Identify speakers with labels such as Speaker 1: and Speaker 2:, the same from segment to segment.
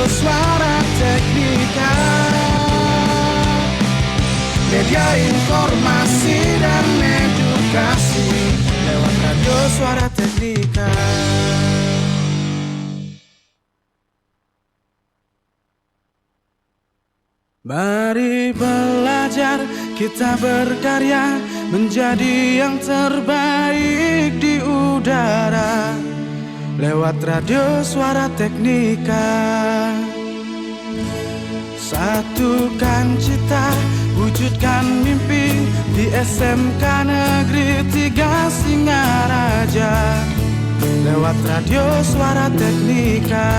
Speaker 1: Suara Teknika, media informasi dan edukasi lewat radio Suara Teknika. Mari belajar, kita berkarya menjadi yang terbaik di udara lewat radio Suara Teknika. Satukan cita, wujudkan mimpi di SMK Negeri 3 Singaraja lewat radio Suara Teknika.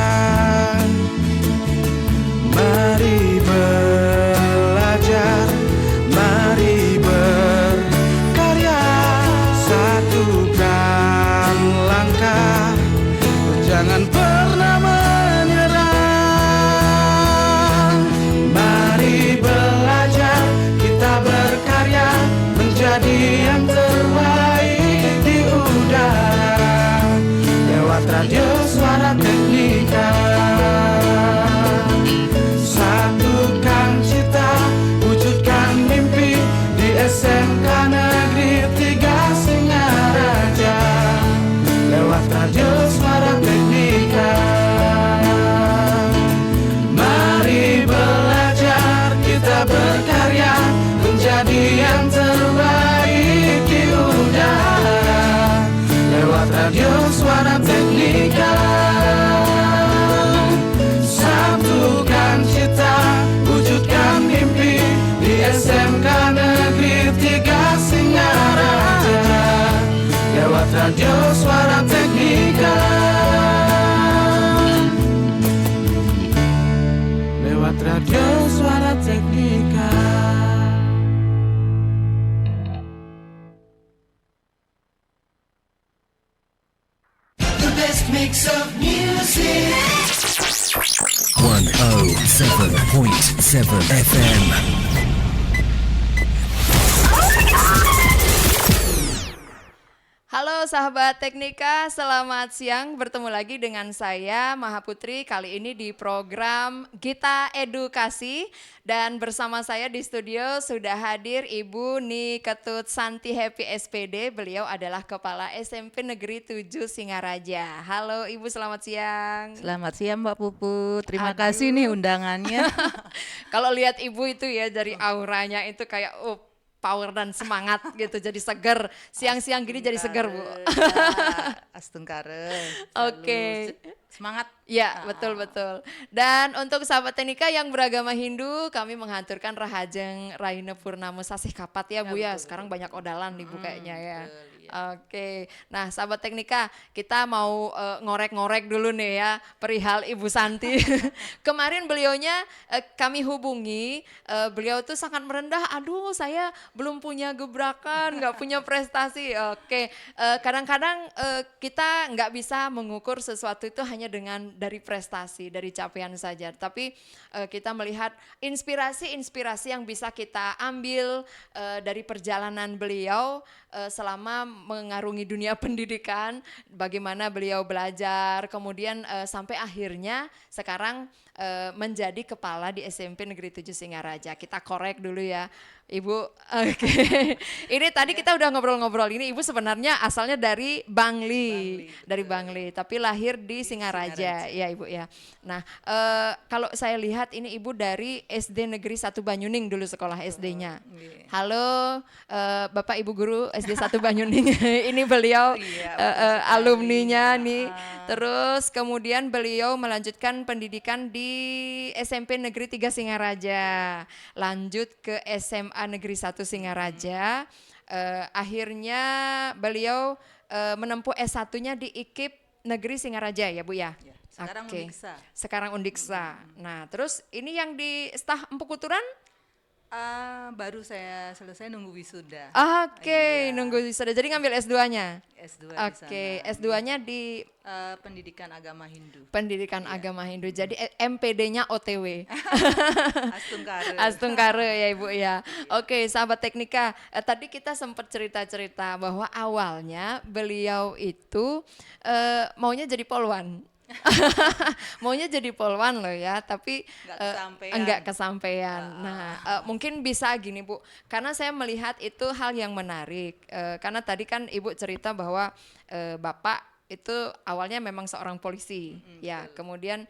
Speaker 1: Mari belajar, mari berkarya, satukan langkah, jangan pernah menyerah. Mari belajar, kita berkarya menjadi yang terbaik di udara lewat radio Suara Teknika. Satukan cita, wujudkan mimpi di SMK Negeri 3 Singaraja lewat radio Suara Teknika. Mari belajar, kita berkarya menjadi yang terbaik di udara lewat radio Suara Teknika. Satukan cita, wujudkan mimpi di SMK Negeri 3 Singaraja lewat radio Suara Teknika. Lewat radio Suara Teknika. The best mix of music.
Speaker 2: 107.7 FM.
Speaker 3: Halo sahabat Teknika, selamat siang. Bertemu lagi dengan saya Maha Putri kali ini di program Gita Edukasi. Dan bersama saya di studio sudah hadir Ibu Ni Ketut Santi Happy SPD. Beliau adalah Kepala SMP Negeri 7 Singaraja. Halo Ibu, selamat siang.
Speaker 4: Selamat siang Mbak Puput, terima kasih nih undangannya.
Speaker 3: Kalau lihat Ibu itu ya dari auranya itu kayak power dan semangat gitu, jadi seger. Siang-siang gini jadi seger, Bu.
Speaker 4: Astungkare.
Speaker 3: Oke.
Speaker 4: Semangat.
Speaker 3: Ya, betul-betul. Dan untuk sahabat Teknika yang beragama Hindu, kami menghaturkan Rahajeng Raina Purnama Sasih Kapat ya, Bu ya. Sekarang banyak odalan nih Bu kayaknya ya.
Speaker 4: Betul, ya.
Speaker 3: Oke. Nah, sahabat Teknika, kita mau ngorek-ngorek dulu nih ya perihal Ibu Santi. Kemarin beliaunya kami hubungi, beliau tuh sangat merendah. Aduh, saya belum punya gebrakan, nggak punya prestasi. Oke. Kadang-kadang kita nggak bisa mengukur sesuatu itu hanya dengan dari prestasi, dari capaian saja. Tapi kita melihat inspirasi-inspirasi yang bisa kita ambil dari perjalanan beliau selama mengarungi dunia pendidikan, bagaimana beliau belajar, kemudian sampai akhirnya sekarang menjadi kepala di SMP Negeri 7 Singaraja. Kita korek dulu ya Ibu. Oke. Ini tadi kita udah ngobrol-ngobrol, ini Ibu sebenarnya asalnya dari Bangli, dari Bangli, tapi lahir di Singaraja, ya Ibu ya. Nah, kalau saya lihat ini Ibu dari SD Negeri 1 Banyuning dulu sekolah SD-nya. Halo Bapak Ibu Guru SD 1 Banyuning, ini beliau alumninya nih. Terus kemudian beliau melanjutkan pendidikan di SMP Negeri 3 Singaraja, lanjut ke SMA Negeri 1 Singaraja. Akhirnya beliau menempuh S1-nya di IKIP Negeri Singaraja ya Bu ya.
Speaker 4: Sekarang Undiksa.
Speaker 3: Sekarang Undiksa. Nah, terus ini yang di Stah Empu Kuturan?
Speaker 4: Baru saya selesai nunggu wisuda.
Speaker 3: Oke, nunggu wisuda. Jadi ngambil S2-nya?
Speaker 4: S2
Speaker 3: Oke, S2-nya di
Speaker 4: Pendidikan Agama Hindu.
Speaker 3: Pendidikan Agama Hindu. Jadi MPD-nya OTW.
Speaker 4: Astungkare.
Speaker 3: Astungkare ya Ibu ya. Oke, sahabat Teknika, tadi kita sempat cerita-cerita bahwa awalnya beliau itu maunya jadi polwan. Maunya jadi polwan loh ya, tapi
Speaker 4: Nggak kesampean.
Speaker 3: enggak kesampaian. Nah, mungkin bisa gini Bu, karena saya melihat itu hal yang menarik. Karena tadi kan Ibu cerita bahwa Bapak itu awalnya memang seorang polisi, ya. Kemudian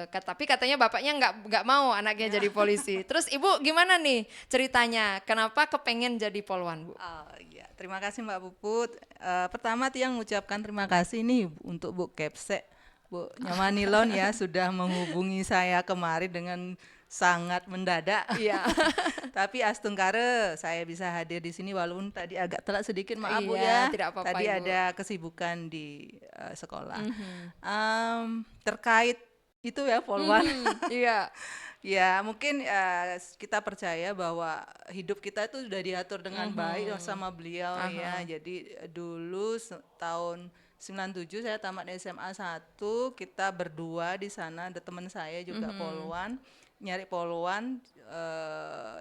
Speaker 3: tapi katanya bapaknya nggak mau anaknya jadi polisi. Terus Ibu gimana nih ceritanya? Kenapa kepengen jadi polwan Bu?
Speaker 4: Oh iya, terima kasih Mbak Puput. Pertama Tiang mengucapkan terima kasih nih untuk Bu Kepse, Bu Nyamanilon ya sudah menghubungi saya kemarin dengan sangat mendadak.
Speaker 3: Iya.
Speaker 4: Tapi astungkare saya bisa hadir di sini walaupun tadi agak telat sedikit, maaf Bu
Speaker 3: Iya,
Speaker 4: ya.
Speaker 3: tidak apa-apa,
Speaker 4: Tadi
Speaker 3: Ibu.
Speaker 4: ada kesibukan di sekolah. Terkait itu ya polwan.
Speaker 3: Iya.
Speaker 4: Ya, mungkin kita percaya bahwa hidup kita itu sudah diatur dengan baik sama beliau ya. Jadi dulu tahun 97 saya tamat SMA 1, kita berdua di sana, ada teman saya juga polwan, nyari polwan,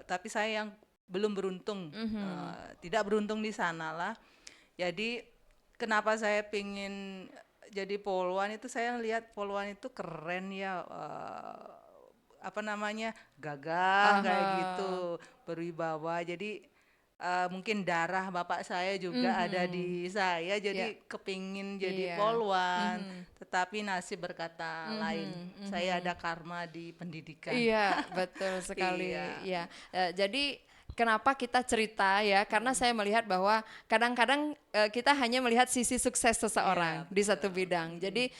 Speaker 4: tapi saya yang belum beruntung, tidak beruntung di sana lah. Jadi kenapa saya pingin jadi polwan itu, saya lihat polwan itu keren ya, apa namanya, gagah kayak gitu, berwibawa. Jadi mungkin darah bapak saya juga ada di saya, jadi kepingin jadi
Speaker 3: Iya.
Speaker 4: polwan. Tetapi nasib berkata lain. Saya ada karma di pendidikan.
Speaker 3: Iya, betul sekali.
Speaker 4: Iya.
Speaker 3: Iya. Jadi kenapa kita cerita ya? Karena saya melihat bahwa kadang-kadang kita hanya melihat sisi sukses seseorang di satu bidang. Jadi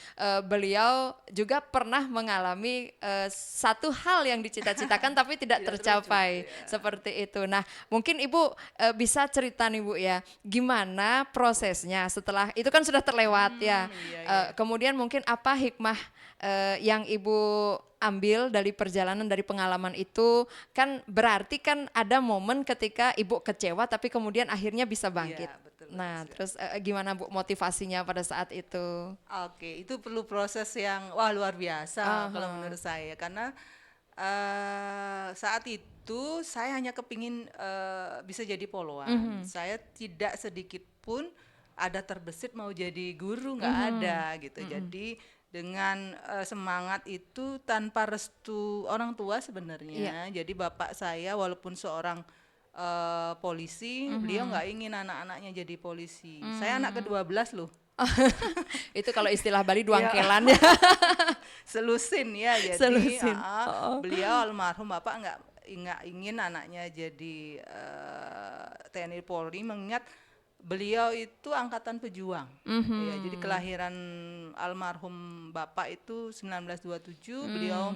Speaker 3: beliau juga pernah mengalami satu hal yang dicita-citakan tapi tidak tercapai seperti itu. Nah, mungkin Ibu bisa cerita nih Bu ya, gimana prosesnya setelah itu kan sudah terlewat ya. Kemudian mungkin apa hikmah yang Ibu ambil dari perjalanan, dari pengalaman itu, kan berarti kan ada momen ketika Ibu kecewa tapi kemudian akhirnya bisa bangkit.
Speaker 4: Iya, betul,
Speaker 3: Nah, terus gimana Bu motivasinya pada saat itu?
Speaker 4: Oke, itu perlu proses yang luar biasa kalau menurut saya, karena saat itu saya hanya kepingin bisa jadi polwan. Saya tidak sedikit pun ada terbesit mau jadi guru, nggak ada gitu. Jadi dengan semangat itu tanpa restu orang tua sebenarnya. Jadi bapak saya walaupun seorang polisi, beliau nggak ingin anak-anaknya jadi polisi. Saya anak ke-12 loh.
Speaker 3: Itu kalau istilah Bali duangkelan ya.
Speaker 4: Selusin ya, jadi
Speaker 3: Selusin.
Speaker 4: beliau almarhum bapak nggak ingin anaknya jadi TNI Polri, mengingat beliau itu angkatan pejuang. Ya, jadi kelahiran almarhum bapak itu 1927, beliau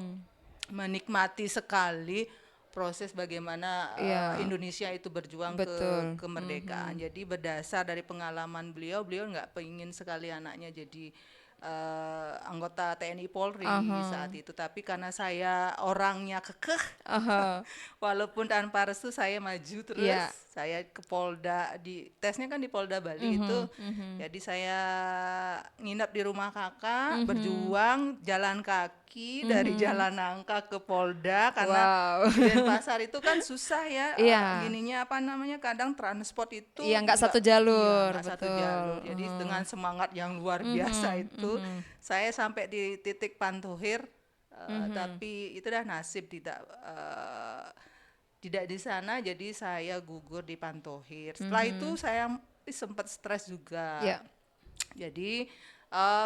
Speaker 4: menikmati sekali proses bagaimana Indonesia itu berjuang ke kemerdekaan. Jadi berdasar dari pengalaman beliau nggak pengen sekali anaknya jadi anggota TNI Polri saat itu. Tapi karena saya orangnya kekeh, walaupun tanpa restu saya maju terus. Saya ke Polda, tesnya kan di Polda Bali itu. Jadi saya nginep di rumah kakak, berjuang jalan kaki dari Jalan Nangka ke Polda, karena di Denpasar itu kan susah ya. Gininya apa namanya, kadang transport itu
Speaker 3: nggak satu jalur,
Speaker 4: nggak satu jalur. Jadi dengan semangat yang luar biasa itu, saya sampai di titik Pantuhir, tapi itu dah nasib tidak di sana, jadi saya gugur di Pantuhir. Setelah itu saya sempat stres juga. Jadi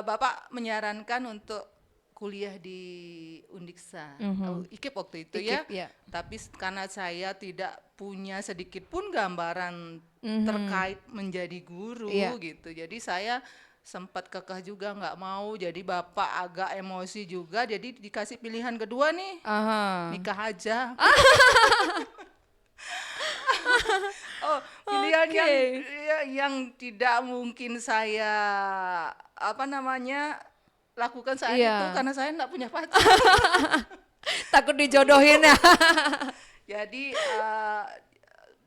Speaker 4: bapak menyarankan untuk kuliah di Undiksa, IKIP waktu itu
Speaker 3: IKIP, ya.
Speaker 4: Tapi karena saya tidak punya sedikit pun gambaran terkait menjadi guru gitu, jadi saya sempat kekeh juga nggak mau. Jadi bapak agak emosi juga, jadi dikasih pilihan kedua nih, nikah aja. Pilihan yang tidak mungkin saya lakukan saat itu, karena saya nggak punya pacar.
Speaker 3: Takut dijodohin ya.
Speaker 4: Jadi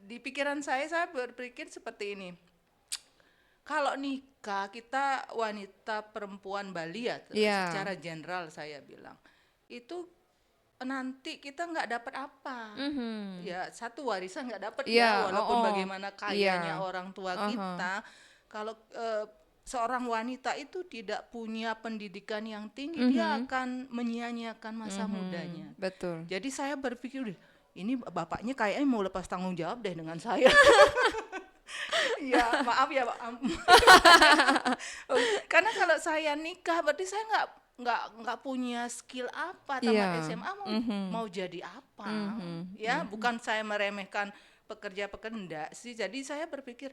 Speaker 4: di pikiran saya berpikir seperti ini. Kalau nikah, kita wanita perempuan Bali ya, secara general saya bilang, itu nanti kita nggak dapat apa. Ya, satu warisan nggak dapat ya, walaupun bagaimana kayanya orang tua kita. Kalau seorang wanita itu tidak punya pendidikan yang tinggi, dia akan menyia-nyiakan masa mudanya.
Speaker 3: Betul.
Speaker 4: Jadi saya berpikir, "Deh, ini bapaknya kayaknya mau lepas tanggung jawab deh dengan saya." Ya maaf ya Pak. Karena kalau saya nikah berarti saya nggak punya skill apa, tamat
Speaker 3: Iya.
Speaker 4: SMA mau jadi apa, ya bukan saya meremehkan pekerja-pekerja, enggak sih. Jadi saya berpikir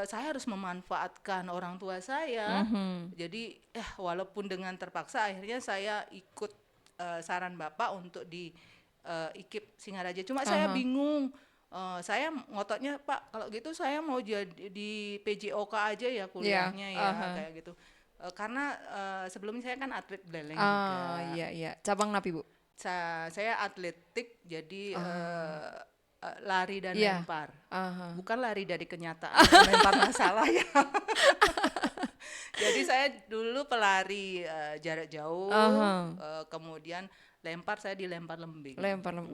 Speaker 4: saya harus memanfaatkan orang tua saya. Jadi walaupun dengan terpaksa akhirnya saya ikut saran Bapak untuk di IKIP Singaraja. Cuma saya bingung. Saya ngototnya, Pak, kalau gitu saya mau jadi di PJOK aja ya kuliahnya ya kayak gitu. Karena sebelumnya saya kan atlet beleng juga.
Speaker 3: Iya. Cabang napi, Bu?
Speaker 4: Saya atletik, jadi lari dan
Speaker 3: Iya.
Speaker 4: lempar.
Speaker 3: Aha.
Speaker 4: Bukan lari dari kenyataan, lempar masalah ya. Jadi saya dulu pelari jarak jauh, kemudian lempar saya dilempar lembing.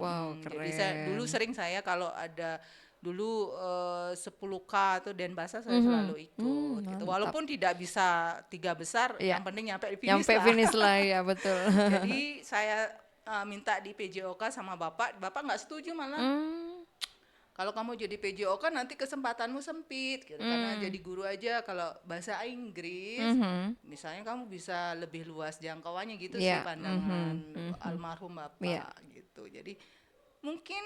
Speaker 3: Wow, keren.
Speaker 4: Jadi dulu sering saya kalau ada dulu 10K atau Denpasar saya selalu ikut gitu. Walaupun tidak bisa 3 besar, yang penting nyampe di finish
Speaker 3: Nyampe
Speaker 4: lah.
Speaker 3: finish lah ya, betul.
Speaker 4: Jadi saya minta di PJOK sama Bapak nggak setuju malah. Kalau kamu jadi PJOK nanti kesempatanmu sempit gitu. Karena jadi guru aja, kalau bahasa Inggris misalnya kamu bisa lebih luas jangkauannya gitu sih pandangan almarhum Bapak gitu. Jadi mungkin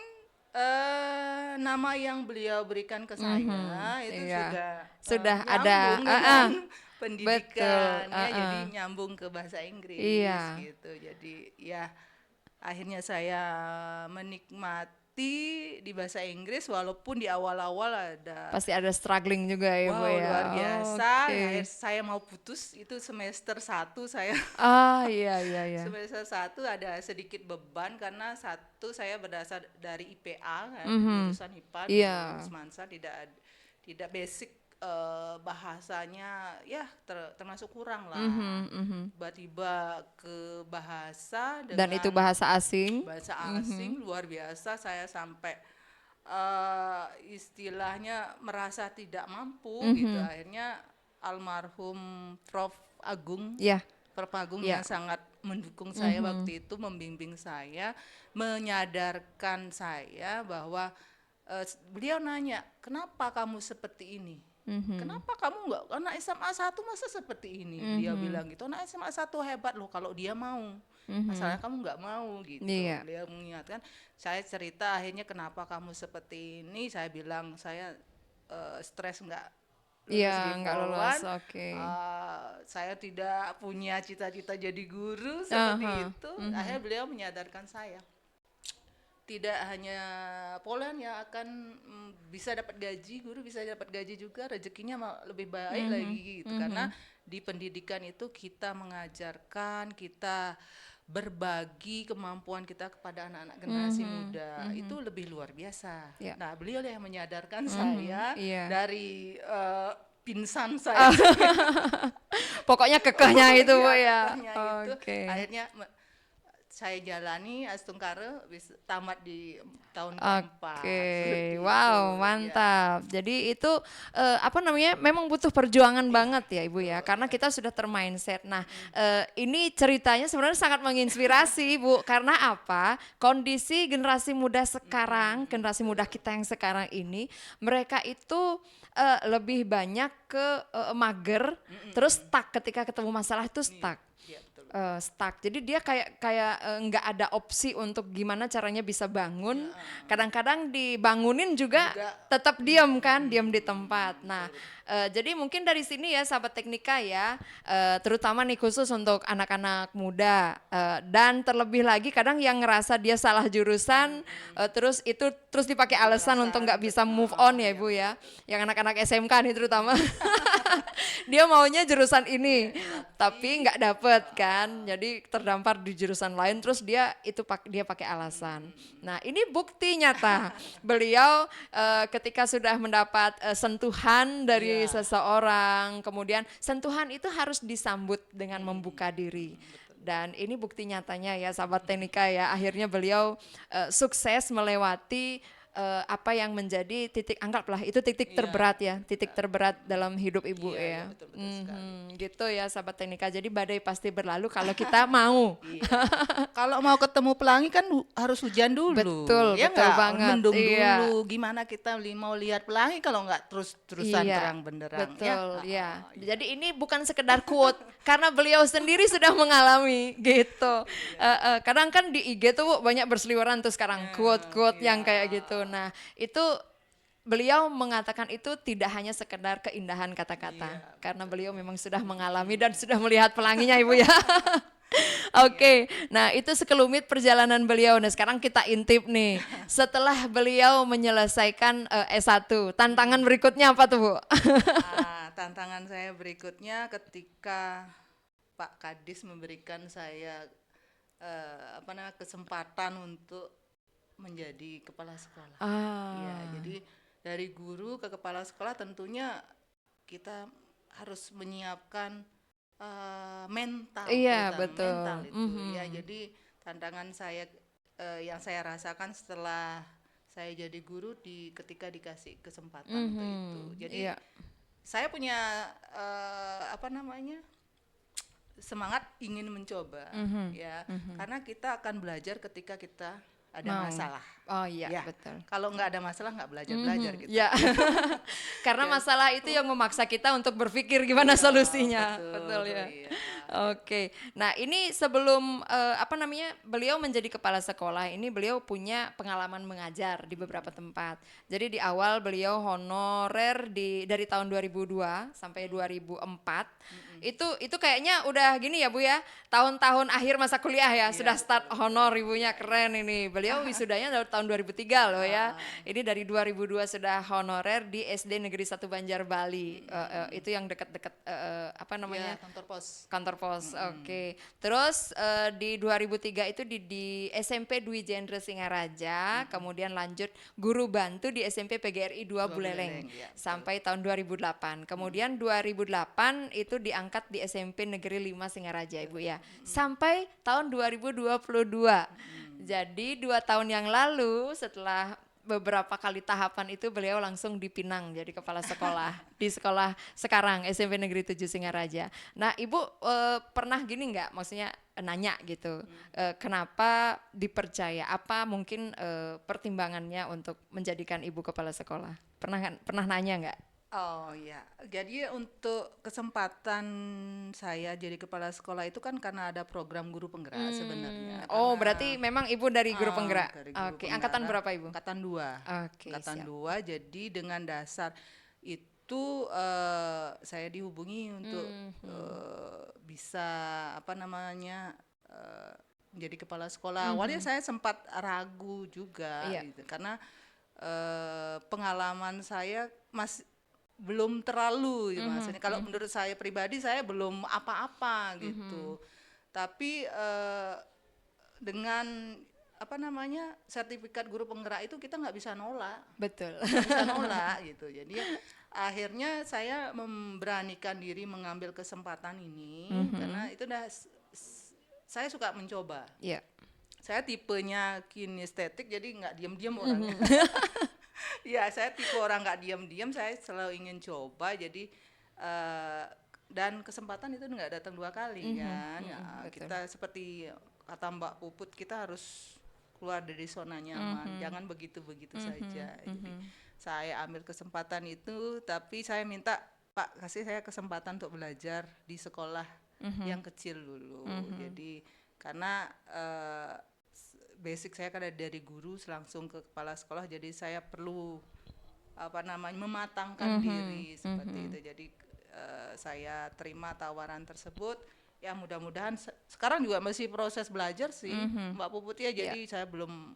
Speaker 4: nama yang beliau berikan ke saya itu
Speaker 3: sudah
Speaker 4: nyambung
Speaker 3: ada
Speaker 4: dengan pendidikannya,
Speaker 3: betul.
Speaker 4: jadi nyambung ke bahasa Inggris gitu. Jadi ya akhirnya saya menikmati di bahasa Inggris, walaupun di awal-awal
Speaker 3: pasti ada struggling juga ya, Bu ya.
Speaker 4: luar biasa.
Speaker 3: Oke.
Speaker 4: Akhirnya saya mau putus itu semester 1 saya.
Speaker 3: Iya.
Speaker 4: Semester 1 ada sedikit beban karena saya berasal dari IPA kan, jurusan IPA di Semansa, tidak basic bahasanya ya termasuk kurang lah. Tiba-tiba ke bahasa
Speaker 3: Dan itu bahasa asing.
Speaker 4: luar biasa. Saya sampai istilahnya merasa tidak mampu gitu. Akhirnya almarhum Prof Agung yang sangat mendukung saya waktu itu, membimbing saya, menyadarkan saya bahwa beliau nanya, "Kenapa kamu seperti ini? Kenapa kamu nggak, anak SMA 1 masa seperti ini?" Dia bilang gitu, "Anak SMA 1 hebat loh kalau dia mau. Masalahnya kamu nggak mau gitu." Dia mengingatkan, saya cerita akhirnya kenapa kamu seperti ini. Saya bilang saya stres nggak
Speaker 3: lolos. Oke.
Speaker 4: Saya tidak punya cita-cita jadi guru seperti itu. Akhirnya beliau menyadarkan saya, tidak hanya Polan yang akan bisa dapat gaji, guru bisa dapat gaji juga, rezekinya lebih baik lagi gitu. Karena di pendidikan itu kita mengajarkan, kita berbagi kemampuan kita kepada anak-anak generasi muda, itu lebih luar biasa. Nah, beliau yang menyadarkan saya dari pingsan saya.
Speaker 3: Pokoknya kekehnya itu, Bu ya.
Speaker 4: Oke. Akhirnya saya jalani Astungkare, tamat di tahun keempat.
Speaker 3: Oke, wow, mantap. Jadi itu memang butuh perjuangan banget ya Ibu ya, karena kita sudah termindset. Nah, ini ceritanya sebenarnya sangat menginspirasi Bu, karena apa? Kondisi generasi muda sekarang, generasi muda kita yang sekarang ini, mereka itu lebih banyak ke mager, terus stuck ketika ketemu masalah itu stuck. Stuck. Jadi dia kayak nggak ada opsi untuk gimana caranya bisa bangun. Kadang-kadang dibangunin juga tetap diam kan, diam di tempat. Nah, jadi mungkin dari sini ya sahabat Teknika ya, terutama nih khusus untuk anak-anak muda, dan terlebih lagi kadang yang ngerasa dia salah jurusan, terus dipakai alasan untuk nggak bisa move on ya Ibu ya. Yang anak-anak SMK nih terutama. Dia maunya jurusan ini, tapi nggak dapet kan, jadi terdampar di jurusan lain, terus dia pakai alasan. Nah, ini bukti nyata beliau ketika sudah mendapat sentuhan dari seseorang, kemudian sentuhan itu harus disambut dengan membuka diri. Dan ini bukti nyatanya ya sahabat Teknika ya, akhirnya beliau sukses melewati apa yang menjadi titik, anggaplah itu titik terberat ya, titik terberat dalam hidup ibu ya.
Speaker 4: betul-betul sekali.
Speaker 3: Gitu ya sahabat Teknika. Jadi badai pasti berlalu kalau kita mau.
Speaker 4: Iya. Kalau mau ketemu pelangi kan harus hujan dulu.
Speaker 3: Betul,
Speaker 4: ya
Speaker 3: betul
Speaker 4: nggak?
Speaker 3: banget.
Speaker 4: Mendung
Speaker 3: Iya.
Speaker 4: dulu. Gimana kita mau lihat pelangi kalau nggak terus-terusan
Speaker 3: Iya,
Speaker 4: terang benderang?
Speaker 3: betul
Speaker 4: Ya?
Speaker 3: ya. Jadi ini bukan sekedar quote karena beliau sendiri sudah mengalami gitu. Kadang kan di IG tuh banyak berseliweran tuh sekarang quote-quote yang kayak gitu. Nah itu beliau mengatakan itu tidak hanya sekedar keindahan kata-kata karena beliau memang sudah mengalami dan sudah melihat pelanginya ibu ya. Oke, nah itu sekelumit perjalanan beliau. Nah sekarang kita intip nih, setelah beliau menyelesaikan S1, tantangan berikutnya apa tuh Bu?
Speaker 4: Tantangan saya berikutnya ketika Pak Kadis memberikan saya kesempatan untuk menjadi kepala sekolah. Ya, jadi dari guru ke kepala sekolah tentunya kita harus menyiapkan mental,
Speaker 3: Iya,
Speaker 4: terutama
Speaker 3: betul.
Speaker 4: mental itu ya. Jadi tantangan saya yang saya rasakan setelah saya jadi guru ketika dikasih kesempatan untuk itu. Jadi saya punya semangat ingin mencoba ya, karena kita akan belajar ketika kita ada masalah.
Speaker 3: Oh iya,
Speaker 4: ya.
Speaker 3: betul.
Speaker 4: Kalau nggak ada masalah nggak belajar gitu.
Speaker 3: Ya. Karena masalah itu yang memaksa kita untuk berpikir gimana solusinya. Betul ya.
Speaker 4: Iya.
Speaker 3: Oke. Nah, ini sebelum beliau menjadi kepala sekolah, ini beliau punya pengalaman mengajar di beberapa tempat. Jadi di awal beliau honorer dari tahun 2002 sampai 2004. Itu kayaknya udah gini ya Bu ya. Tahun-tahun akhir masa kuliah ya, sudah start honor ibunya, keren ini. Beliau wisudanya dari tahun 2003 loh ya. Ini dari 2002 sudah honorer di SD Negeri 1 Banjar Bali. Itu yang dekat-dekat
Speaker 4: Ya, kantor pos.
Speaker 3: Kantor pos. Oke. Terus di 2003 itu di SMP Dwi Jendra Singaraja, kemudian lanjut guru bantu di SMP PGRI 2 Buleleng
Speaker 4: ya,
Speaker 3: sampai tahun 2008. Kemudian 2008 itu diangkat di SMP Negeri 5 Singaraja Ibu ya. Sampai tahun 2022. Jadi 2 tahun yang lalu setelah beberapa kali tahapan itu beliau langsung dipinang jadi kepala sekolah di sekolah sekarang SMP Negeri 7 Singaraja. Nah Ibu pernah gini nggak, maksudnya nanya gitu, kenapa dipercaya, apa mungkin pertimbangannya untuk menjadikan Ibu kepala sekolah? Pernah nanya nggak?
Speaker 4: Oh ya, jadi untuk kesempatan saya jadi kepala sekolah itu kan karena ada program guru penggerak sebenarnya.
Speaker 3: Oh berarti memang Ibu dari guru penggerak.
Speaker 4: Dari guru
Speaker 3: Oke,
Speaker 4: penggerak.
Speaker 3: angkatan berapa Ibu?
Speaker 4: Angkatan 2.
Speaker 3: Oke,
Speaker 4: Angkatan
Speaker 3: siap.
Speaker 4: 2, jadi dengan dasar itu saya dihubungi untuk bisa menjadi kepala sekolah. Awalnya saya sempat ragu juga gitu, karena pengalaman saya masih belum terlalu gitu, maksudnya kalau menurut saya pribadi saya belum apa-apa gitu. Tapi dengan sertifikat guru penggerak itu kita nggak bisa nolak.
Speaker 3: Betul.
Speaker 4: Nggak bisa nolak gitu. Jadi akhirnya saya memberanikan diri mengambil kesempatan ini karena itu saya suka mencoba.
Speaker 3: Iya.
Speaker 4: Saya tipenya kinestetik, jadi nggak diam-diam orangnya. Ya, saya tipe orang nggak diam-diam, saya selalu ingin coba. Jadi dan kesempatan itu nggak datang 2 kali kan. Kita seperti kata Mbak Puput, kita harus keluar dari zona nyaman, jangan begitu-begitu saja. Jadi saya ambil kesempatan itu, tapi saya minta Pak kasih saya kesempatan untuk belajar di sekolah yang kecil dulu. Jadi karena basic saya kan dari guru langsung ke kepala sekolah, jadi saya perlu mematangkan diri seperti itu. Jadi saya terima tawaran tersebut. Ya mudah-mudahan sekarang juga masih proses belajar sih Mbak Puput ya. Jadi saya belum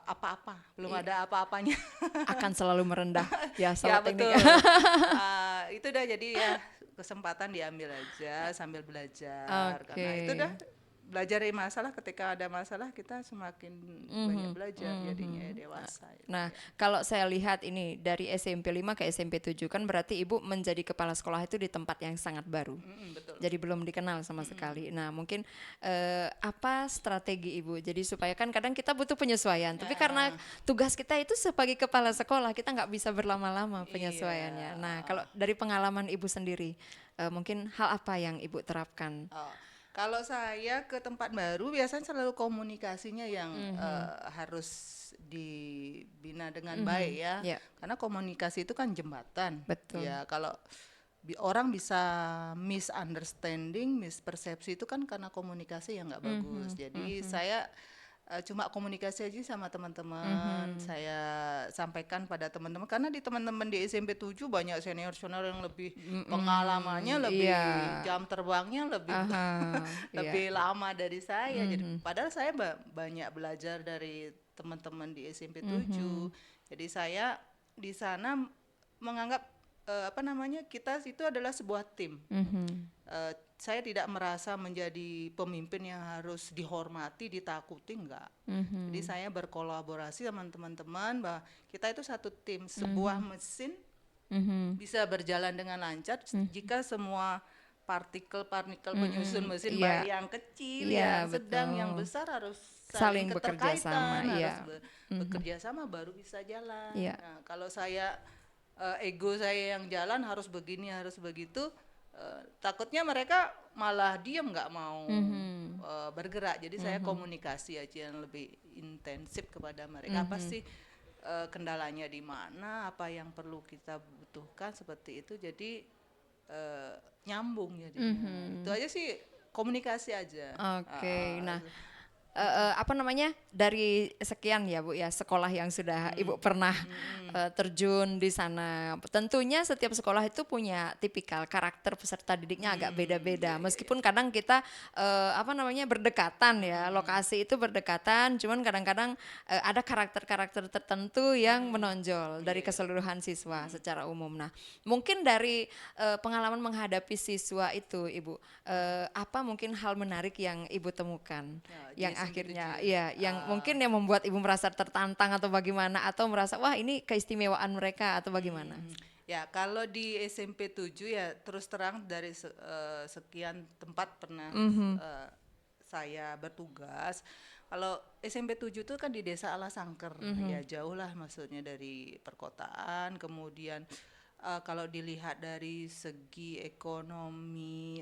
Speaker 4: apa-apa, belum ada apa-apanya.
Speaker 3: Akan selalu merendah ya
Speaker 4: Ya
Speaker 3: sahabat
Speaker 4: betul.
Speaker 3: Teknika.
Speaker 4: Itu udah, jadi ya kesempatan diambil aja sambil belajar. Karena itu udah belajar dari masalah. Ketika ada masalah kita semakin banyak belajar jadinya dewasa. Gitu.
Speaker 3: Nah, kalau saya lihat ini dari SMP 5 ke SMP 7 kan berarti Ibu menjadi kepala sekolah itu di tempat yang sangat baru.
Speaker 4: Betul.
Speaker 3: Jadi belum dikenal sama sekali. Nah, mungkin apa strategi Ibu? Jadi supaya kan kadang kita butuh penyesuaian, tapi karena tugas kita itu sebagai kepala sekolah, kita nggak bisa berlama-lama penyesuaiannya. Nah, kalau dari pengalaman Ibu sendiri, mungkin hal apa yang Ibu terapkan?
Speaker 4: Kalau saya ke tempat baru biasanya selalu komunikasinya yang harus dibina dengan baik ya.
Speaker 3: Yeah.
Speaker 4: Karena komunikasi itu kan jembatan.
Speaker 3: Betul.
Speaker 4: Ya kalau orang bisa misunderstanding, mispersepsi itu kan karena komunikasi yang nggak bagus. Jadi saya cuma komunikasi aja sama teman-teman. Saya sampaikan pada teman-teman karena di teman-teman di SMP 7 banyak senior-senior yang lebih pengalamannya lebih jam terbangnya lebih lebih lama dari saya. Jadi padahal saya banyak belajar dari teman-teman di SMP 7. Jadi saya di sana menganggap kita itu adalah sebuah tim. Saya tidak merasa menjadi pemimpin yang harus dihormati, ditakuti, enggak. Jadi saya berkolaborasi sama teman-teman bahwa kita itu satu tim, sebuah mesin bisa berjalan dengan lancar jika semua partikel-partikel penyusun mesin baik yang kecil, yang sedang, yang besar harus saling
Speaker 3: bekerja sama,
Speaker 4: harus bekerja sama baru bisa jalan. Nah, kalau saya ego saya yang jalan harus begini harus begitu, takutnya mereka malah diam nggak mau bergerak. Jadi saya komunikasi aja yang lebih intensif kepada mereka. Apa sih kendalanya di mana, apa yang perlu kita butuhkan seperti itu. Jadi nyambung jadinya. Itu aja sih, komunikasi aja.
Speaker 3: Oke. Nah, dari sekian ya Bu ya sekolah yang sudah Ibu pernah terjun di sana, tentunya setiap sekolah itu punya tipikal karakter peserta didiknya agak beda-beda, meskipun kadang kita berdekatan ya, lokasi itu berdekatan, cuman kadang-kadang ada karakter-karakter tertentu yang menonjol dari keseluruhan siswa secara umum. Nah, mungkin dari pengalaman menghadapi siswa itu Ibu, apa mungkin hal menarik yang Ibu temukan yang akhirnya yang mungkin yang membuat Ibu merasa tertantang atau bagaimana, atau merasa wah ini keistimewaan mereka atau bagaimana?
Speaker 4: Ya kalau di SMP 7 ya terus terang dari sekian tempat pernah saya bertugas. Kalau SMP 7 itu kan di Desa Alasangker, ya jauh lah maksudnya dari perkotaan. Kemudian kalau dilihat dari segi ekonomi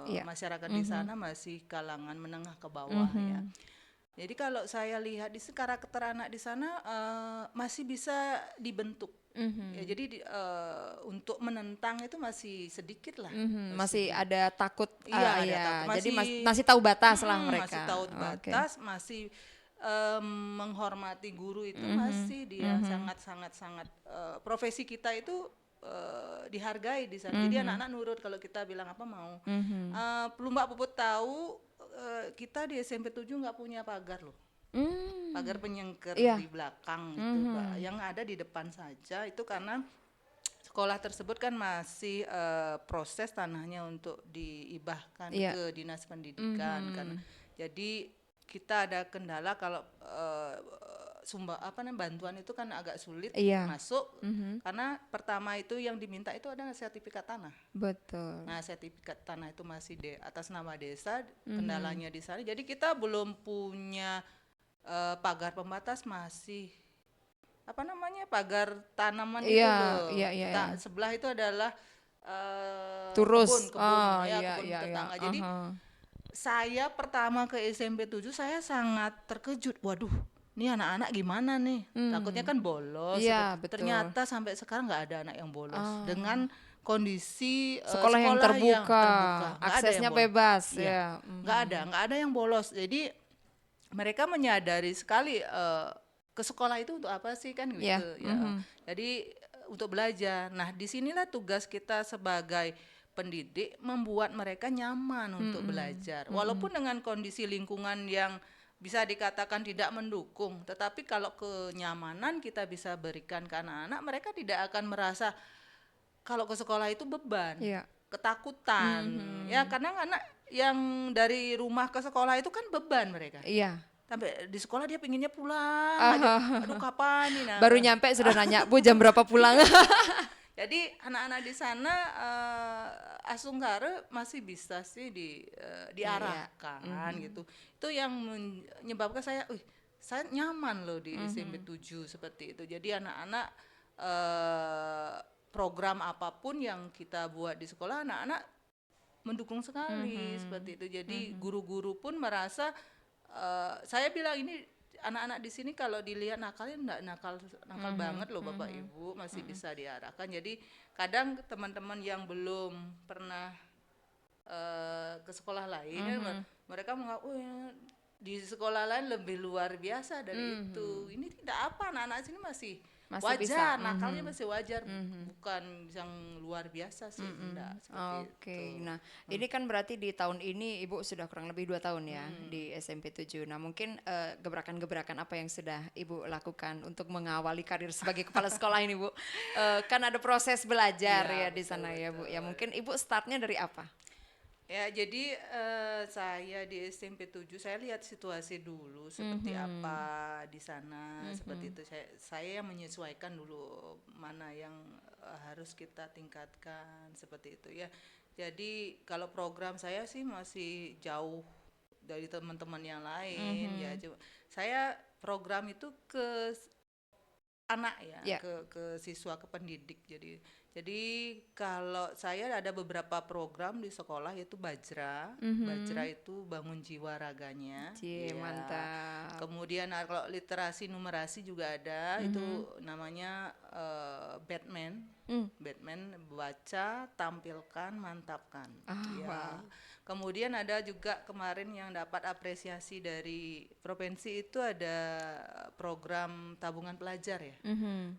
Speaker 4: masyarakat di sana masih kalangan menengah ke bawah ya. Jadi kalau saya lihat di karakter anak di sana masih bisa dibentuk. Ya, jadi untuk menentang itu masih sedikit lah.
Speaker 3: Masih ada takut.
Speaker 4: Ada takut.
Speaker 3: Jadi masih tahu batas lah mereka.
Speaker 4: Masih tahu batas, masih menghormati guru itu masih dia sangat profesi kita itu dihargai di sana. Jadi anak-anak nurut kalau kita bilang apa mau. Perlu Mbak Puput tahu kita di SMP 7 nggak punya pagar loh. Pagar penyengker di belakang itu Mbak. Yang ada di depan saja itu karena sekolah tersebut kan masih proses tanahnya untuk diibahkan ke dinas pendidikan kan. Jadi kita ada kendala kalau bantuan itu kan agak sulit masuk karena pertama itu yang diminta itu adalah sertifikat tanah.
Speaker 3: Betul.
Speaker 4: Nah, sertifikat tanah itu masih atas nama desa, kendalanya di sana. Jadi kita belum punya pagar pembatas, masih pagar tanaman itu loh. Sebelah itu adalah
Speaker 3: kebun
Speaker 4: tetangga. Jadi saya pertama ke SMP 7 saya sangat terkejut. Waduh, ini anak-anak gimana nih? Takutnya kan bolos. Ternyata sampai sekarang nggak ada anak yang bolos. Dengan kondisi
Speaker 3: sekolah yang terbuka. Aksesnya bebas.
Speaker 4: Nggak ada yang bolos. Jadi mereka menyadari sekali ke sekolah itu untuk apa sih kan gitu. Jadi untuk belajar. Nah, disinilah tugas kita sebagai pendidik membuat mereka nyaman untuk belajar. Walaupun dengan kondisi lingkungan yang bisa dikatakan tidak mendukung, tetapi kalau kenyamanan kita bisa berikan ke anak-anak, mereka tidak akan merasa kalau ke sekolah itu beban, ketakutan. Ya, kadang anak yang dari rumah ke sekolah itu kan beban mereka.
Speaker 3: Iya.
Speaker 4: Sampai di sekolah dia pinginnya pulang aja. Aduh kapan nih? Nah,
Speaker 3: Baru nyampe sudah nanya, Bu jam berapa pulang?
Speaker 4: jadi anak-anak di sana Asungkara masih bisa sih diarahkan gitu. Itu yang menyebabkan saya nyaman loh di SMP 7 seperti itu. Jadi anak-anak program apapun yang kita buat di sekolah, anak-anak mendukung sekali seperti itu. Jadi guru-guru pun merasa saya bilang ini anak-anak di sini kalau dilihat nakalnya enggak nakal banget loh Bapak Ibu, masih bisa diarahkan. Jadi kadang teman-teman yang belum pernah ke sekolah lain ya, mereka mengaku di sekolah lain lebih luar biasa dari itu. Ini tidak apa, anak-anak sini masih wajar,
Speaker 3: bisa.
Speaker 4: nakalnya masih wajar, bukan yang luar biasa sih, enggak seperti
Speaker 3: Oke,
Speaker 4: itu.
Speaker 3: nah ini kan berarti di tahun ini Ibu sudah kurang lebih 2 tahun ya di SMP 7. Nah mungkin gebrakan-gebrakan apa yang sudah Ibu lakukan untuk mengawali karir sebagai kepala sekolah ini Bu? Kan ada proses belajar ya di sana ya Bu. Ya mungkin Ibu startnya dari apa?
Speaker 4: Ya, jadi saya di SMP 7 saya lihat situasi dulu seperti apa di sana, seperti itu. Saya yang menyesuaikan dulu mana yang harus kita tingkatkan seperti itu ya. Jadi kalau program saya sih masih jauh dari teman-teman yang lain ya. Saya program itu ke anak ya, ke siswa, ke pendidik. Jadi kalau saya ada beberapa program di sekolah yaitu Bajra. Bajra itu bangun jiwa raganya.
Speaker 3: Cie,
Speaker 4: Ya.
Speaker 3: mantap.
Speaker 4: Kemudian kalau literasi numerasi juga ada, itu namanya Batman. Batman, baca, tampilkan, mantapkan. Ya.
Speaker 3: Wow.
Speaker 4: Kemudian ada juga kemarin yang dapat apresiasi dari provinsi itu ada program tabungan pelajar ya.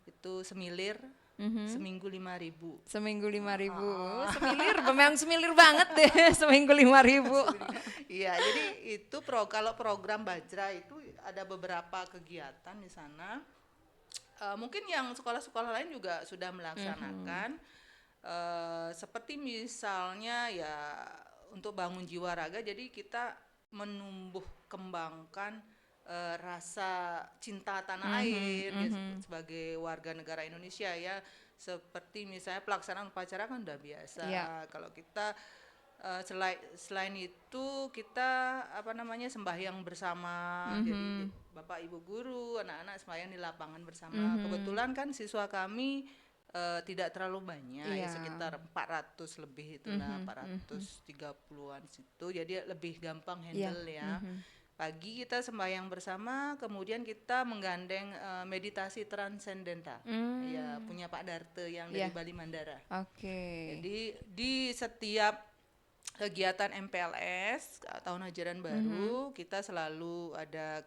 Speaker 4: Itu semilir. Seminggu 5.000.
Speaker 3: Seminggu 5.000. Semilir, memang semilir banget deh. Seminggu 5.000.
Speaker 4: Iya, jadi itu kalau program Bajra itu ada beberapa kegiatan di sana. Mungkin yang sekolah-sekolah lain juga sudah melaksanakan. Seperti misalnya ya untuk bangun jiwa raga, jadi kita menumbuh kembangkan rasa cinta tanah air ya, sebagai warga negara Indonesia ya, seperti misalnya pelaksanaan upacara kan udah biasa. Kalau kita selain itu kita sembahyang bersama, jadi Bapak Ibu guru, anak-anak sembahyang di lapangan bersama. Kebetulan kan siswa kami tidak terlalu banyak, ya sekitar 400 lebih itulah, 430-an situ, jadi lebih gampang handle ya. Pagi kita sembahyang bersama, kemudian kita menggandeng meditasi transendental. Ya, punya Pak Darte yang dari Bali Mandara.
Speaker 3: Oke.
Speaker 4: Jadi di setiap kegiatan MPLS tahun ajaran baru kita selalu ada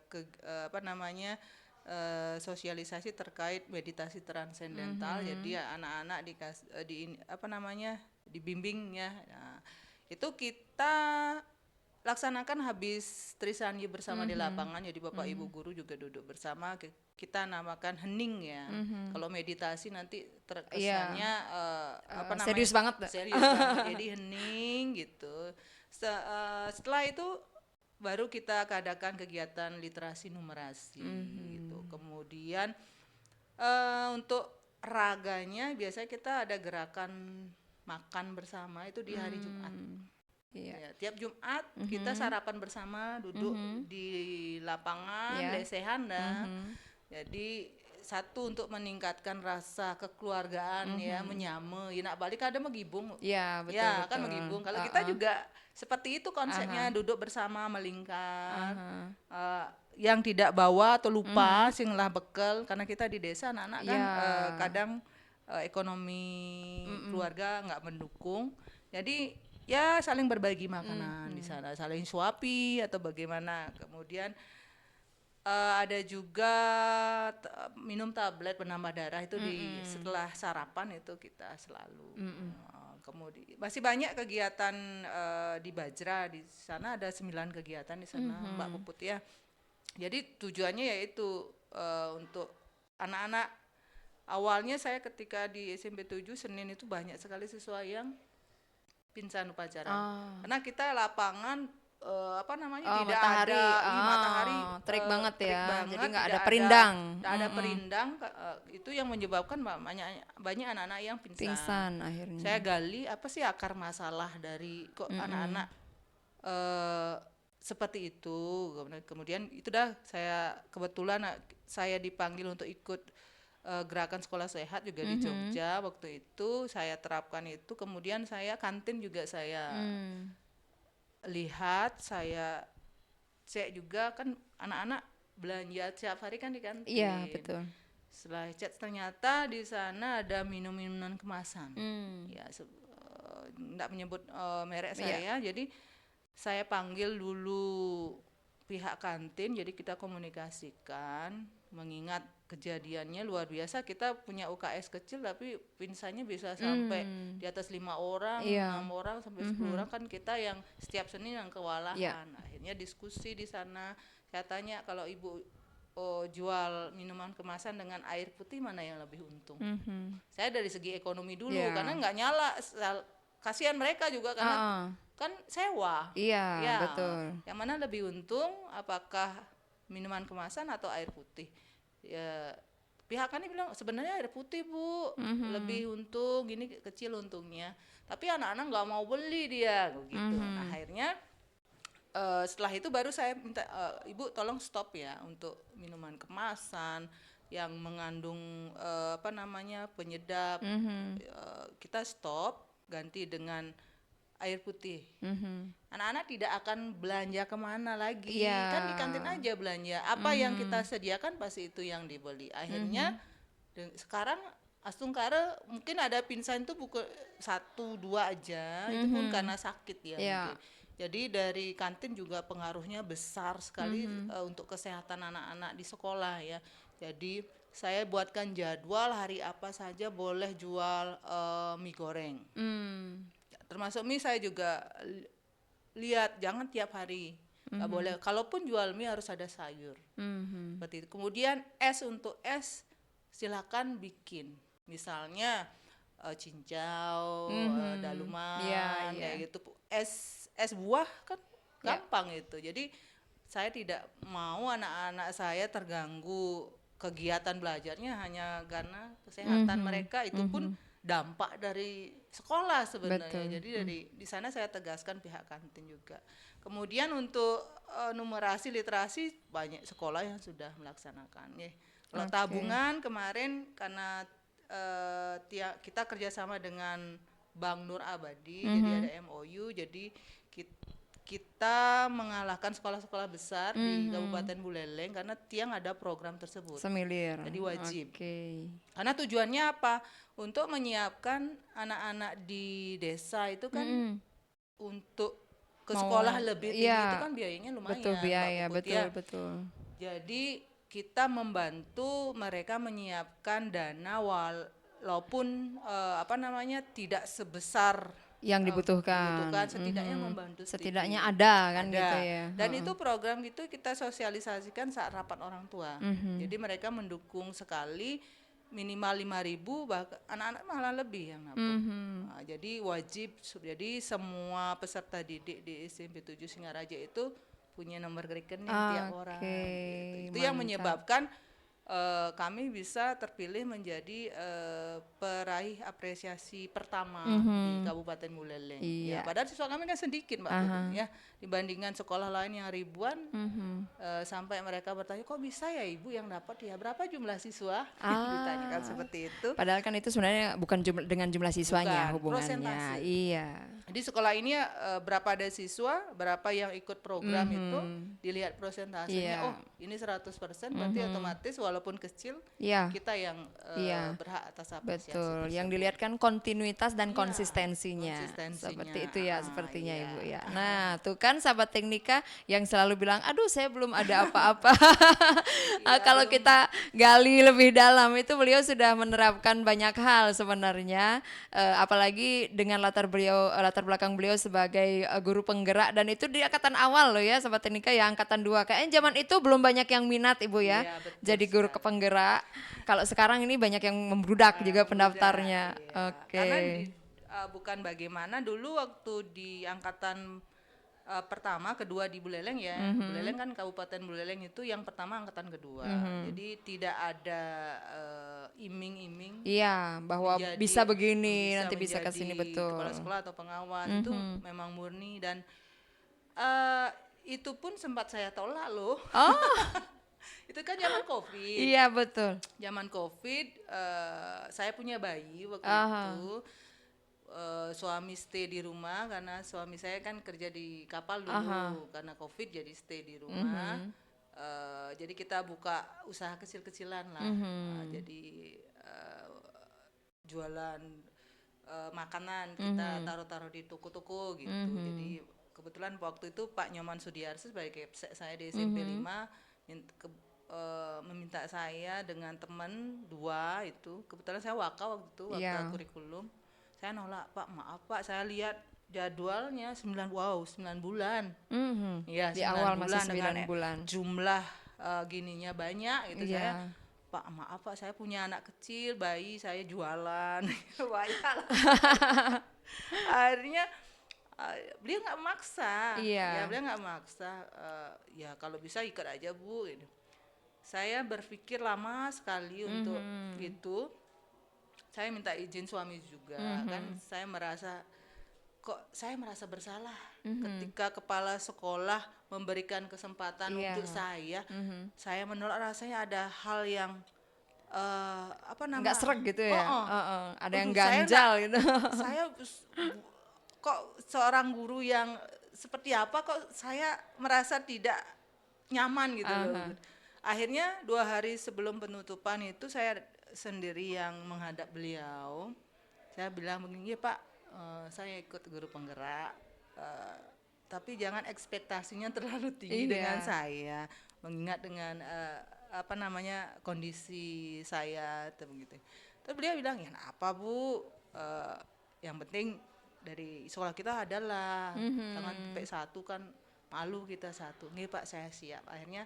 Speaker 4: sosialisasi terkait meditasi transendental. Jadi ya, anak-anak dibimbing ya. Nah, itu kita laksanakan habis Trisandi bersama di lapangan. Jadi Bapak Ibu guru juga duduk bersama, kita namakan hening ya. Kalau meditasi nanti terkesannya
Speaker 3: serius banget.
Speaker 4: Serius banget. Jadi hening gitu. Setelah itu baru kita adakan kegiatan literasi numerasi gitu. Kemudian untuk raganya biasanya kita ada gerakan makan bersama itu di hari Jumat. Ya, tiap Jumat kita sarapan bersama, duduk di lapangan, lesehan dah. Jadi satu untuk meningkatkan rasa kekeluargaan ya, menyame. Ya nak balik ada megibung.
Speaker 3: Ya, betul.
Speaker 4: Ya, kan megibung. Kalau kita juga seperti itu konsepnya, duduk bersama melingkar. Yang tidak bawa atau lupa singlah bekal, karena kita di desa anak-anak kan kadang ekonomi keluarga nggak mendukung. Jadi ya saling berbagi makanan di sana, saling suapi atau bagaimana. Kemudian ada juga minum tablet penambah darah itu setelah sarapan itu kita selalu. Kemudian masih banyak kegiatan di Bajra, di sana ada 9 kegiatan di sana Mbak Puput ya. Jadi tujuannya yaitu untuk anak-anak. Awalnya saya ketika di SMP 7 Senin itu banyak sekali siswa yang pingsan upacara.
Speaker 3: Ah.
Speaker 4: Karena kita lapangan apa namanya
Speaker 3: Oh,
Speaker 4: tidak
Speaker 3: matahari.
Speaker 4: ada matahari
Speaker 3: Terik banget
Speaker 4: terik
Speaker 3: ya.
Speaker 4: banget,
Speaker 3: Jadi nggak ada
Speaker 4: tidak
Speaker 3: perindang.
Speaker 4: tidak ada perindang, itu yang menyebabkan banyak anak-anak yang
Speaker 3: Pingsan akhirnya.
Speaker 4: Saya gali apa sih akar masalah dari kok anak-anak seperti itu. Kemudian itu dah saya kebetulan saya dipanggil untuk ikut gerakan sekolah sehat juga di Jogja waktu itu. Saya terapkan itu. Kemudian saya kantin juga saya lihat, saya cek juga kan anak-anak belanja setiap hari kan di kantin.
Speaker 3: Iya, betul.
Speaker 4: Setelah cek ternyata di sana ada minum-minuman kemasan. Ya, enggak menyebut merek saya. Jadi saya panggil dulu pihak kantin, jadi kita komunikasikan, mengingat kejadiannya luar biasa. Kita punya UKS kecil tapi pingsannya bisa sampai di atas 5 orang, 6 orang sampai 10 orang, kan kita yang setiap Senin yang kewalahan. Akhirnya diskusi di sana. Saya tanya, kalau ibu jual minuman kemasan dengan air putih mana yang lebih untung? Saya dari segi ekonomi dulu karena nggak nyala, kasihan mereka juga karena kan sewa.
Speaker 3: Iya,
Speaker 4: ya,
Speaker 3: betul.
Speaker 4: Yang mana lebih untung, apakah minuman kemasan atau air putih? Ya, pihak kami bilang sebenarnya air putih Bu, lebih untung, gini kecil untungnya. Tapi anak-anak nggak mau beli dia, gitu. Nah, akhirnya setelah itu baru saya minta Ibu tolong stop ya untuk minuman kemasan yang mengandung apa namanya penyedap. Kita stop, ganti dengan air putih. Anak-anak tidak akan belanja kemana lagi, kan di kantin aja belanja. Apa yang kita sediakan pasti itu yang dibeli. Akhirnya sekarang Astungkara mungkin ada pingsan itu buku 1-2 aja, itu pun karena sakit ya. Mungkin. Jadi dari kantin juga pengaruhnya besar sekali untuk kesehatan anak-anak di sekolah ya. Jadi saya buatkan jadwal hari apa saja boleh jual mie goreng. Termasuk mie saya juga lihat jangan tiap hari, nggak boleh. Kalaupun jual mie harus ada sayur. Seperti itu. Kemudian untuk es silakan bikin, misalnya cincau, daluman, kayak gitu. Es buah kan gampang itu. Jadi saya tidak mau anak-anak saya terganggu kegiatan belajarnya hanya karena kesehatan mereka. Itu pun dampak dari sekolah sebenarnya. Jadi dari di sana saya tegaskan pihak kantin juga. Kemudian untuk numerasi literasi banyak sekolah yang sudah melaksanakan. Kalau tabungan kemarin karena kita kerjasama dengan Bank Nur Abadi, jadi ada MOU, jadi kita mengalahkan sekolah-sekolah besar di Kabupaten Buleleng karena tiang ada program tersebut.
Speaker 3: Semilir.
Speaker 4: Jadi wajib. Karena tujuannya apa? Untuk menyiapkan anak-anak di desa itu kan untuk ke sekolah lebih tinggi itu kan biayanya lumayan.
Speaker 3: Betul, biaya, betul.
Speaker 4: Jadi kita membantu mereka menyiapkan dana walaupun tidak sebesar
Speaker 3: yang dibutuhkan.
Speaker 4: Setidaknya membantu
Speaker 3: setidaknya ada kan gitu ya.
Speaker 4: Dan itu program gitu kita sosialisasikan saat rapat orang tua. Jadi mereka mendukung sekali, minimal 5.000, bahkan anak-anak malah lebih yang nabung. Nah, jadi wajib, jadi semua peserta didik di SMP 7 Singaraja itu punya nomor rekening tiap orang. Gitu. Itu yang menyebabkan kami bisa terpilih menjadi peraih apresiasi pertama di Kabupaten Buleleng. Ya, padahal siswa kami kan sedikit Mbak Putri, ya, dibandingkan sekolah lain yang ribuan. Sampai mereka bertanya, kok bisa ya Ibu yang dapat ya, berapa jumlah siswa? Ditanyakan seperti itu.
Speaker 3: Padahal kan itu sebenarnya bukan dengan jumlah siswanya, hubungannya.
Speaker 4: Prosentase.
Speaker 3: Iya.
Speaker 4: Jadi sekolah ini berapa ada siswa, berapa yang ikut program itu, dilihat prosentasenya. Oh, ini 100%, berarti otomatis walaupun kecil, kita yang berhak atas apresiasi.
Speaker 3: Betul. Yang dilihat kan kontinuitas dan konsistensinya. Seperti itu ya, sepertinya Ibu ya. Nah, tuh kan sahabat Teknika yang selalu bilang, aduh saya belum ada apa-apa. Kalau kita gali lebih dalam itu beliau sudah menerapkan banyak hal sebenarnya. Apalagi dengan latar belakang beliau sebagai guru penggerak, dan itu di angkatan awal loh ya sahabat Teknika ya, angkatan 2. Kayaknya zaman itu belum banyak yang minat Ibu ya, jadi guru penggerak. Kalau sekarang ini banyak yang membludak juga pendaftarnya.
Speaker 4: Karena bukan bagaimana dulu waktu di angkatan pertama, kedua di Buleleng ya. Buleleng kan Kabupaten Buleleng itu yang pertama angkatan kedua. Jadi tidak ada iming-iming
Speaker 3: Iya, bahwa
Speaker 4: menjadi
Speaker 3: bisa begini, nanti bisa ke
Speaker 4: menjadi
Speaker 3: sini betul.
Speaker 4: kepala sekolah atau pengawas itu memang murni dan itu pun sempat saya tolak loh.
Speaker 3: Oh,
Speaker 4: Itu kan zaman Covid.
Speaker 3: iya betul.
Speaker 4: Zaman Covid, saya punya bayi waktu
Speaker 3: Aha.
Speaker 4: itu. Suami stay di rumah karena suami saya kan kerja di kapal dulu. Karena Covid jadi stay di rumah. Jadi kita buka usaha kecil-kecilan lah. Jadi jualan makanan kita taruh-taruh di toko-toko gitu. Jadi kebetulan waktu itu Pak Nyoman Sudiarso sebagai saya di SMP 5 meminta saya dengan teman 2 itu. Kebetulan saya waka waktu itu, waka kurikulum. Saya nolak, Pak, maaf Pak, saya lihat jadwalnya 9 bulan. Iya,
Speaker 3: Di
Speaker 4: 9
Speaker 3: awal
Speaker 4: bulan
Speaker 3: masih 9
Speaker 4: dengan
Speaker 3: bulan.
Speaker 4: jumlah gininya banyak gitu.
Speaker 3: Iya.
Speaker 4: Saya, Pak, maaf Pak, saya punya anak kecil, bayi, saya jualan. Banyak lah. Akhirnya beliau nggak maksa.
Speaker 3: Iya.
Speaker 4: Ya, beliau nggak maksa. Ya kalau bisa ikut aja Bu. Gitu. Saya berpikir lama sekali untuk itu. Saya minta izin suami juga kan. Saya merasa bersalah ketika kepala sekolah memberikan kesempatan untuk saya. Saya menolak, rasanya ada hal yang
Speaker 3: Nggak sreg gitu ya. Ada yang
Speaker 4: Aduh, saya
Speaker 3: ganjal gitu.
Speaker 4: Saya kok seorang guru yang seperti apa kok saya merasa tidak nyaman gitu loh. Akhirnya 2 hari sebelum penutupan itu saya sendiri yang menghadap beliau. Saya bilang begini, ya Pak, saya ikut guru penggerak, tapi jangan ekspektasinya terlalu tinggi dengan saya, mengingat dengan kondisi saya begitu. Terus beliau bilang, ya apa Bu, yang penting dari sekolah kita adalah jangan sampai 1 kan malu kita 1. Nih Pak, saya siap. Akhirnya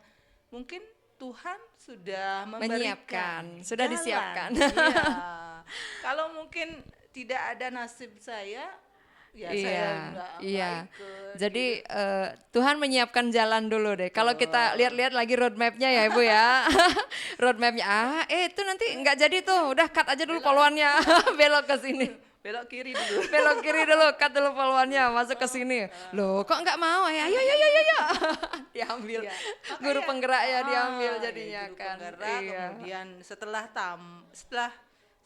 Speaker 4: mungkin Tuhan sudah memberikan,
Speaker 3: sudah
Speaker 4: jalan.
Speaker 3: disiapkan.
Speaker 4: Iya. Kalau mungkin tidak ada nasib saya, ya saya enggak ikut.
Speaker 3: Jadi Tuhan menyiapkan jalan dulu deh. Kalau kita lihat-lihat lagi roadmapnya ya Ibu ya, roadmapnya itu nanti nggak jadi tuh, udah cut aja dulu poluannya, belok ke sini.
Speaker 4: Belok kiri dulu.
Speaker 3: Belok kiri dulu, cut dulu poluannya, masuk ke sini. Loh, kok nggak mau ya? Ayo. Diambil.
Speaker 4: Ya,
Speaker 3: Guru penggerak ya diambil
Speaker 4: ya,
Speaker 3: jadinya
Speaker 4: guru
Speaker 3: kan.
Speaker 4: Penggerak, kemudian setelah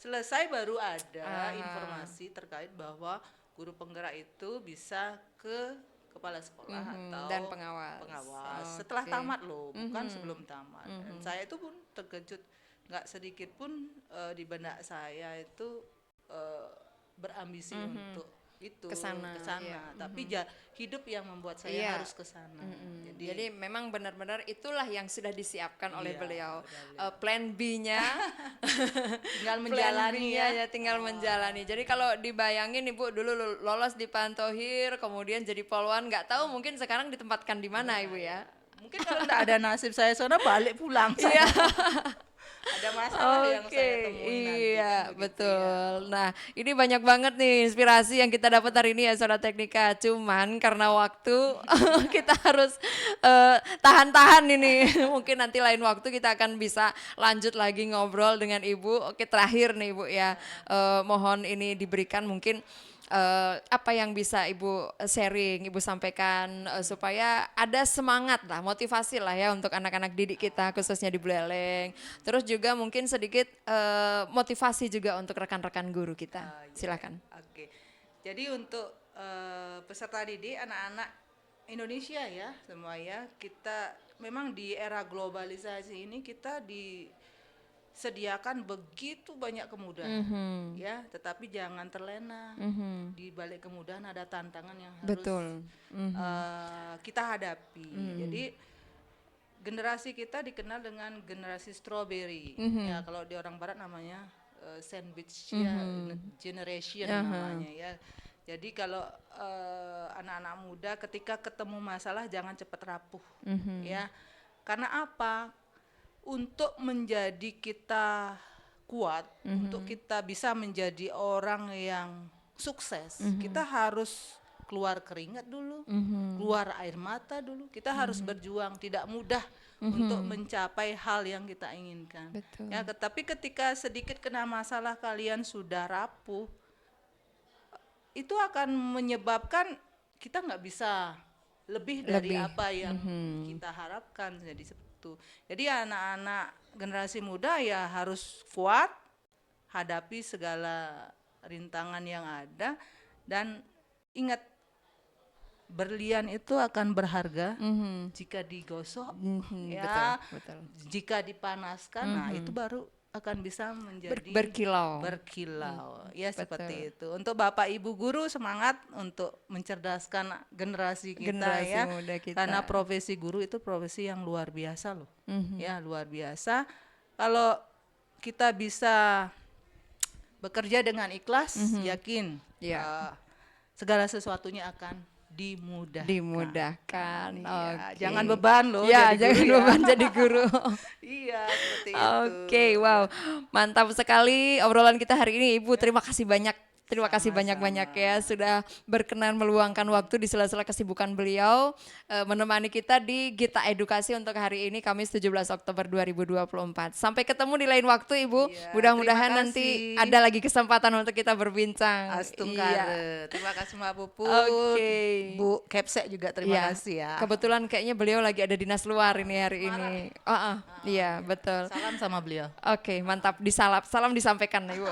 Speaker 4: selesai baru ada informasi terkait bahwa guru penggerak itu bisa ke kepala sekolah atau
Speaker 3: dan pengawas.
Speaker 4: Setelah tamat loh, bukan sebelum tamat. Dan saya itu pun terkejut, nggak sedikit pun di benak saya itu berambisi untuk itu kesana.
Speaker 3: Iya.
Speaker 4: Tapi hidup yang membuat saya harus kesana.
Speaker 3: Jadi memang benar-benar itulah yang sudah disiapkan oleh beliau. Plan B-nya
Speaker 4: tinggal menjalani
Speaker 3: ya tinggal menjalani. Jadi kalau dibayangin Ibu dulu lolos di Pantohir, kemudian jadi poluan, nggak tahu mungkin sekarang ditempatkan di mana Ibu ya.
Speaker 4: Mungkin kalau nggak ada nasib saya sana balik pulang.
Speaker 3: Iya.
Speaker 4: Ada masalah yang saya temui nanti.
Speaker 3: Iya,
Speaker 4: Kan
Speaker 3: betul. Nah, ini banyak banget nih inspirasi yang kita dapat hari ini ya Sobat Teknika. Cuman karena waktu kita harus tahan-tahan ini. Mungkin nanti lain waktu kita akan bisa lanjut lagi ngobrol dengan Ibu. Oke, terakhir nih Ibu ya. Mohon ini diberikan mungkin apa yang bisa Ibu sharing, Ibu sampaikan supaya ada semangat lah, motivasi lah ya untuk anak-anak didik kita khususnya di Buleleng. Terus juga mungkin sedikit motivasi juga untuk rekan-rekan guru kita. Silakan.
Speaker 4: Oke. Jadi untuk peserta didik anak-anak Indonesia ya semua ya, kita memang di era globalisasi ini kita disediakan begitu banyak kemudahan ya, tetapi jangan terlena. Di balik kemudahan ada tantangan yang harus kita hadapi. Jadi generasi kita dikenal dengan generasi strawberry ya, kalau di orang barat namanya sandwich ya, generation namanya ya. Jadi kalau anak-anak muda ketika ketemu masalah jangan cepat rapuh ya. Karena apa? Untuk menjadi kita kuat, untuk kita bisa menjadi orang yang sukses, kita harus keluar keringat dulu, keluar air mata dulu. Kita harus berjuang, tidak mudah untuk mencapai hal yang kita inginkan.
Speaker 3: Betul.
Speaker 4: Ya, tapi ketika sedikit kena masalah kalian sudah rapuh, itu akan menyebabkan kita nggak bisa lebih dari apa yang kita harapkan. Jadi seperti itu. Jadi anak-anak generasi muda ya harus kuat, hadapi segala rintangan yang ada, dan ingat, berlian itu akan berharga jika digosok, ya,
Speaker 3: betul.
Speaker 4: jika dipanaskan, nah itu baru akan bisa menjadi
Speaker 3: Berkilau.
Speaker 4: ya seperti itu. Untuk Bapak Ibu guru, semangat untuk mencerdaskan generasi kita,
Speaker 3: Generasi
Speaker 4: ya,
Speaker 3: muda kita.
Speaker 4: karena profesi guru itu profesi yang luar biasa loh, ya luar biasa. Kalau kita bisa bekerja dengan ikhlas, yakin segala sesuatunya akan dimudahkan.
Speaker 3: Iya,
Speaker 4: Oke. Jangan beban loh.
Speaker 3: Ya,
Speaker 4: jadi
Speaker 3: jangan
Speaker 4: guru,
Speaker 3: beban jadi guru.
Speaker 4: Iya, seperti itu.
Speaker 3: Oke, wow. Mantap sekali obrolan kita hari ini, Ibu. Terima kasih banyak. Terima kasih banyak-banyak ya sudah berkenan meluangkan waktu di sela-sela kesibukan beliau menemani kita di Gita Edukasi untuk hari ini Kamis 17 Oktober 2024. Sampai ketemu di lain waktu, Ibu.
Speaker 4: Iya,
Speaker 3: Mudah-mudahan
Speaker 4: terima
Speaker 3: nanti
Speaker 4: kasih.
Speaker 3: ada lagi kesempatan untuk kita berbincang.
Speaker 4: Astungkare. Terima kasih Mbak Puput.
Speaker 3: Oke.
Speaker 4: Bu Kepsek juga terima
Speaker 3: Iya.
Speaker 4: kasih ya.
Speaker 3: Kebetulan kayaknya beliau lagi ada dinas luar ini hari ini. Iya, betul.
Speaker 4: Salam sama beliau.
Speaker 3: Oke, mantap. Salam disampaikan, Ibu.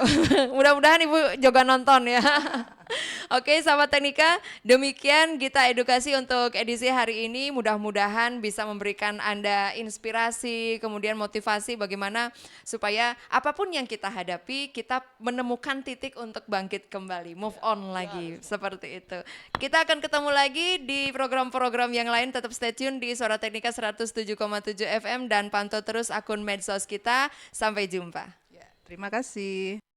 Speaker 3: Mudah-mudahan Ibu juga nonton ya. Oke, sahabat Teknika, demikian Gita Edukasi untuk edisi hari ini. Mudah-mudahan bisa memberikan Anda inspirasi, kemudian motivasi bagaimana supaya apapun yang kita hadapi, kita menemukan titik untuk bangkit kembali, move on lagi, seperti itu. Kita akan ketemu lagi di program-program yang lain. Tetap stay tune di Suara Teknika 107,7 FM dan pantau terus akun medsos kita. Sampai jumpa.
Speaker 4: Ya, terima kasih.